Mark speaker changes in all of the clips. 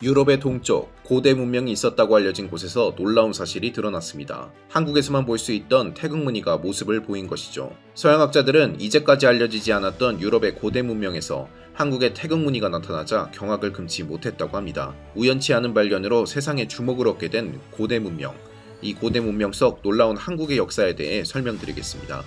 Speaker 1: 유럽의 동쪽 고대 문명이 있었다고 알려진 곳에서 놀라운 사실이 드러났습니다. 한국에서만 볼 수 있던 태극무늬가 모습을 보인 것이죠. 서양학자들은 이제까지 알려지지 않았던 유럽의 고대 문명에서 한국의 태극무늬가 나타나자 경악을 금치 못했다고 합니다. 우연치 않은 발견으로 세상에 주목을 얻게 된 고대 문명. 이 고대 문명 속 놀라운 한국의 역사에 대해 설명드리겠습니다.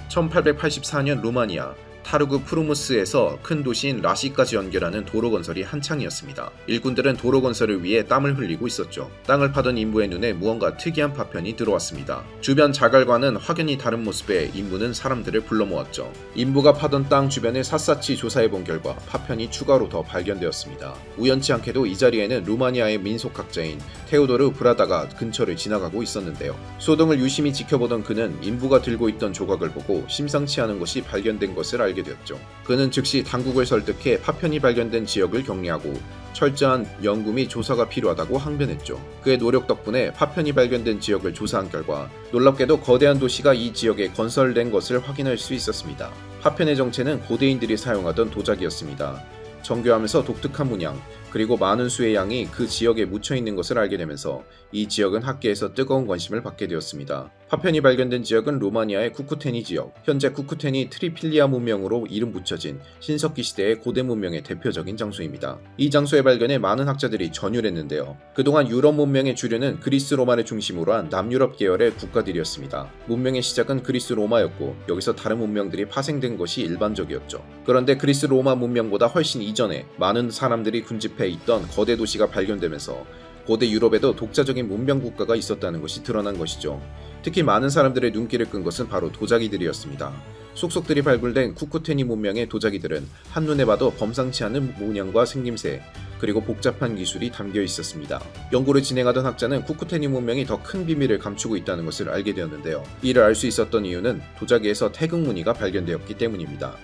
Speaker 1: 1884년 루마니아 타르구 프루무스에서 큰 도시인 라시까지 연결하는 도로 건설이 한창이었습니다. 일꾼들은 도로 건설을 위해 땀을 흘리고 있었죠. 땅을 파던 인부의 눈에 무언가 특이한 파편이 들어왔습니다. 주변 자갈과는 확연히 다른 모습의 인부는 사람들을 불러 모았죠. 인부가 파던 땅 주변을 샅샅이 조사해본 결과 파편이 추가로 더 발견되었습니다. 우연치 않게도 이 자리에는 루마니아의 민속학자인 테오도르 브라다가 근처를 지나가고 있었는데요. 소동을 유심히 지켜보던 그는 인부가 들고 있던 조각을 보고 심상치 않은 것이 발견된 것을 알게 되었죠. 그는 즉시 당국을 설득해 파편이 발견된 지역을 격리하고 철저한 연구 및 조사가 필요하다고 항변했죠. 그의 노력 덕분에 파편이 발견된 지역을 조사한 결과 놀랍게도 거대한 도시가 이 지역에 건설된 것을 확인할 수 있었습니다. 파편의 정체는 고대인들이 사용하던 도자기였습니다. 정교하면서 독특한 문양, 그리고 많은 수의 양이 그 지역에 묻혀있는 것을 알게 되면서 이 지역은 학계에서 뜨거운 관심을 받게 되었습니다. 파편이 발견된 지역은 루마니아의 쿠쿠테니 지역, 현재 쿠쿠테니 트리필리아 문명으로 이름 붙여진 신석기 시대의 고대 문명의 대표적인 장소입니다. 이 장소의 발견에 많은 학자들이 전율했는데요. 그동안 유럽 문명의 주류는 그리스 로마를 중심으로 한 남유럽 계열의 국가들이었습니다. 문명의 시작은 그리스 로마였고 여기서 다른 문명들이 파생된 것이 일반적이었죠. 그런데 그리스 로마 문명보다 훨씬 이전에 많은 사람들이 군집해 있던 거대 도시가 발견되면서 고대 유럽에도 독자적인 문명 국가가 있었다는 것이 드러난 것이죠. 특히 많은 사람들의 눈길을 끈 것은 바로 도자기들이었습니다. 속속들이 발굴된 쿠쿠테니 문명의 도자기들은 한눈에 봐도 범상치 않은 문양과 생김새, 그리고 복잡한 기술이 담겨 있었습니다. 연구를 진행하던 학자는 쿠쿠테니 문명이 더 큰 비밀을 감추고 있다는 것을 알게 되었는데요. 이를 알 수 있었던 이유는 도자기에서 태극무늬가 발견되었기 때문입니다.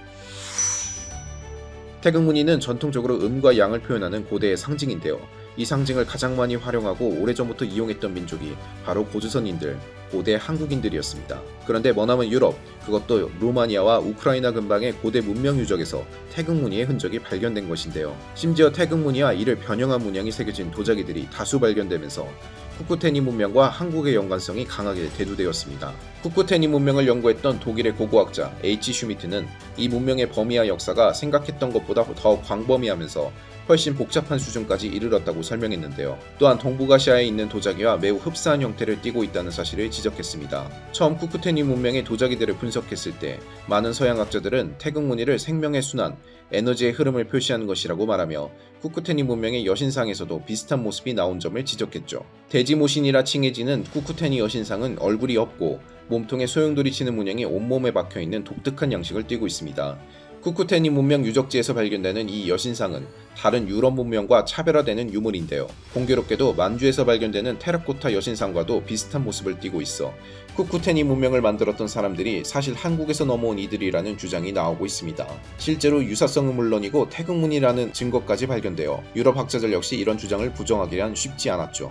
Speaker 1: 태극무늬는 전통적으로 음과 양을 표현하는 고대의 상징인데요. 이 상징을 가장 많이 활용하고 오래전부터 이용했던 민족이 바로 고조선인들, 고대 한국인들이었습니다. 그런데 머나먼 유럽, 그것도 루마니아와 우크라이나 근방의 고대 문명 유적에서 태극무늬의 흔적이 발견된 것인데요. 심지어 태극무늬와 이를 변형한 문양이 새겨진 도자기들이 다수 발견되면서 쿠쿠테니 문명과 한국의 연관성이 강하게 대두되었습니다. 쿠쿠테니 문명을 연구했던 독일의 고고학자 H. 슈미트는 이 문명의 범위와 역사가 생각했던 것보다 더 광범위하면서 훨씬 복잡한 수준까지 이르렀다고 설명했는데요. 또한 동북아시아에 있는 도자기와 매우 흡사한 형태를 띠고 있다는 사실을 지적했습니다. 처음 쿠쿠테니 문명의 도자기들을 분석했을 때 많은 서양학자들은 태극무늬를 생명의 순환, 에너지의 흐름을 표시하는 것이라고 말하며 쿠쿠테니 문명의 여신상에서도 비슷한 모습이 나온 점을 지적했죠. 대지모신이라 칭해지는 쿠쿠테니 여신상은 얼굴이 없고 몸통에 소용돌이 치는 문양이 온몸에 박혀있는 독특한 양식을 띠고 있습니다. 쿠쿠테니 문명 유적지에서 발견되는 이 여신상은 다른 유럽 문명과 차별화되는 유물인데요. 공교롭게도 만주에서 발견되는 테라코타 여신상과도 비슷한 모습을 띠고 있어 쿠쿠테니 문명을 만들었던 사람들이 사실 한국에서 넘어온 이들이라는 주장이 나오고 있습니다. 실제로 유사성은 물론이고 태극무늬라는 증거까지 발견되어 유럽 학자들 역시 이런 주장을 부정하기란 쉽지 않았죠.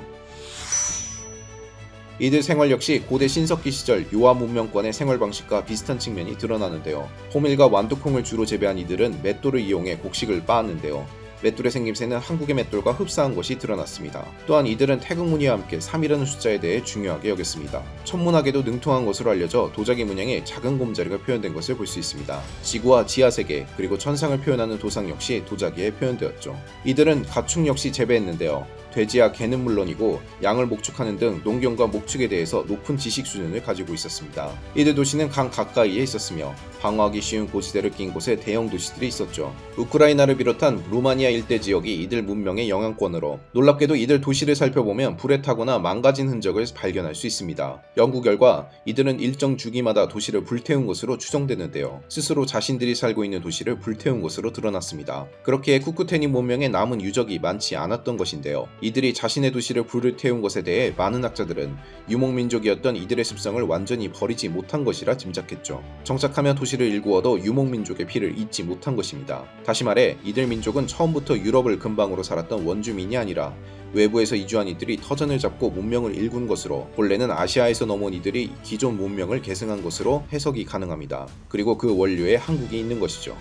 Speaker 1: 이들 생활 역시 고대 신석기 시절 요하 문명권의 생활 방식과 비슷한 측면이 드러나는데요. 호밀과 완두콩을 주로 재배한 이들은 맷돌을 이용해 곡식을 빻았는데요. 맷돌의 생김새는 한국의 맷돌과 흡사한 것이 드러났습니다. 또한 이들은 태극무늬와 함께 3이라는 숫자에 대해 중요하게 여겼습니다. 천문학에도 능통한 것으로 알려져 도자기 문양에 작은 곰자리가 표현된 것을 볼 수 있습니다. 지구와 지하세계 그리고 천상을 표현하는 도상 역시 도자기에 표현되었죠. 이들은 가축 역시 재배했는데요. 돼지와 개는 물론이고 양을 목축하는 등 농경과 목축에 대해서 높은 지식 수준을 가지고 있었습니다. 이들 도시는 강 가까이에 있었으며 방어하기 쉬운 고지대를 낀 곳에 대형 도시들이 있었죠. 우크라이나를 비롯한 루마니아 일대 지역이 이들 문명의 영향권으로 놀랍게도 이들 도시를 살펴보면 불에 타거나 망가진 흔적을 발견할 수 있습니다. 연구 결과 이들은 일정 주기마다 도시를 불태운 것으로 추정되는데요. 스스로 자신들이 살고 있는 도시를 불태운 것으로 드러났습니다. 그렇기에 쿠쿠테니 문명에 남은 유적이 많지 않았던 것인데요. 이들이 자신의 도시를 불을 태운 것에 대해 많은 학자들은 유목민족이었던 이들의 습성을 완전히 버리지 못한 것이라 짐작했죠. 정착하며 도시를 일구어도 유목민족의 피를 잊지 못한 것입니다. 다시 말해 이들 민족은 처음부터 유럽을 근방으로 살았던 원주민이 아니라 외부에서 이주한 이들이 터전을 잡고 문명을 일군 것으로 본래는 아시아에서 넘어온 이들이 기존 문명을 계승한 것으로 해석이 가능합니다. 그리고 그 원료에 한국이 있는 것이죠.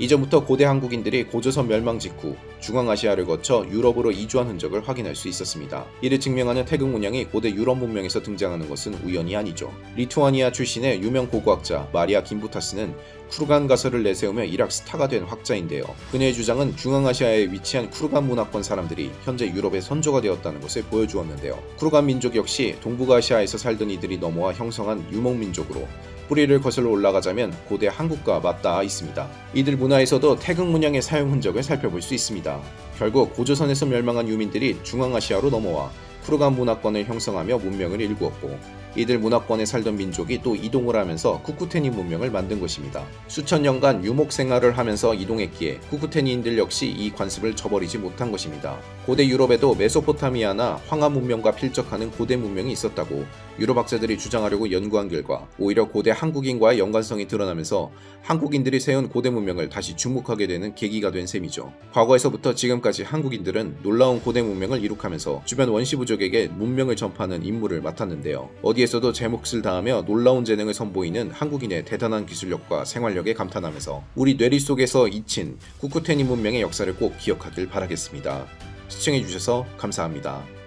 Speaker 1: 이전부터 고대 한국인들이 고조선 멸망 직후 중앙아시아를 거쳐 유럽으로 이주한 흔적을 확인할 수 있었습니다. 이를 증명하는 태극 문양이 고대 유럽 문명에서 등장하는 것은 우연이 아니죠. 리투아니아 출신의 유명 고고학자 마리아 김부타스는 쿠르간 가설을 내세우며 일학 스타가 된 학자인데요. 그녀의 주장은 중앙아시아에 위치한 쿠르간 문화권 사람들이 현재 유럽의 선조가 되었다는 것을 보여주었는데요. 쿠르간 민족 역시 동북아시아에서 살던 이들이 넘어와 형성한 유목민족으로 뿌리를 거슬러 올라가자면 고대 한국과 맞닿아 있습니다. 이들 문화에서도 태극 문양의 사용 흔적을 살펴볼 수 있습니다. 결국 고조선에서 멸망한 유민들이 중앙아시아로 넘어와 쿠르간 문화권을 형성하며 문명을 일구었고 이들 문화권에 살던 민족이 또 이동을 하면서 쿠쿠테니 문명을 만든 것입니다. 수천 년간 유목 생활을 하면서 이동했기에 쿠쿠테니인들 역시 이 관습을 저버리지 못한 것입니다. 고대 유럽에도 메소포타미아나 황하 문명과 필적하는 고대 문명이 있었다고 유럽 학자들이 주장하려고 연구한 결과 오히려 고대 한국인과의 연관성이 드러나면서 한국인들이 세운 고대 문명을 다시 주목하게 되는 계기가 된 셈이죠. 과거에서부터 지금까지 한국인들은 놀라운 고대 문명을 이룩하면서 주변 원시부족에게 문명을 전파하는 임무를 맡았는데요. 어디에서도 제 몫을 다하며 놀라운 재능을 선보이는 한국인의 대단한 기술력과 생활력에 감탄하면서 우리 뇌리 속에서 잊힌 쿠쿠테니 문명의 역사를 꼭 기억하길 바라겠습니다. 시청해주셔서 감사합니다.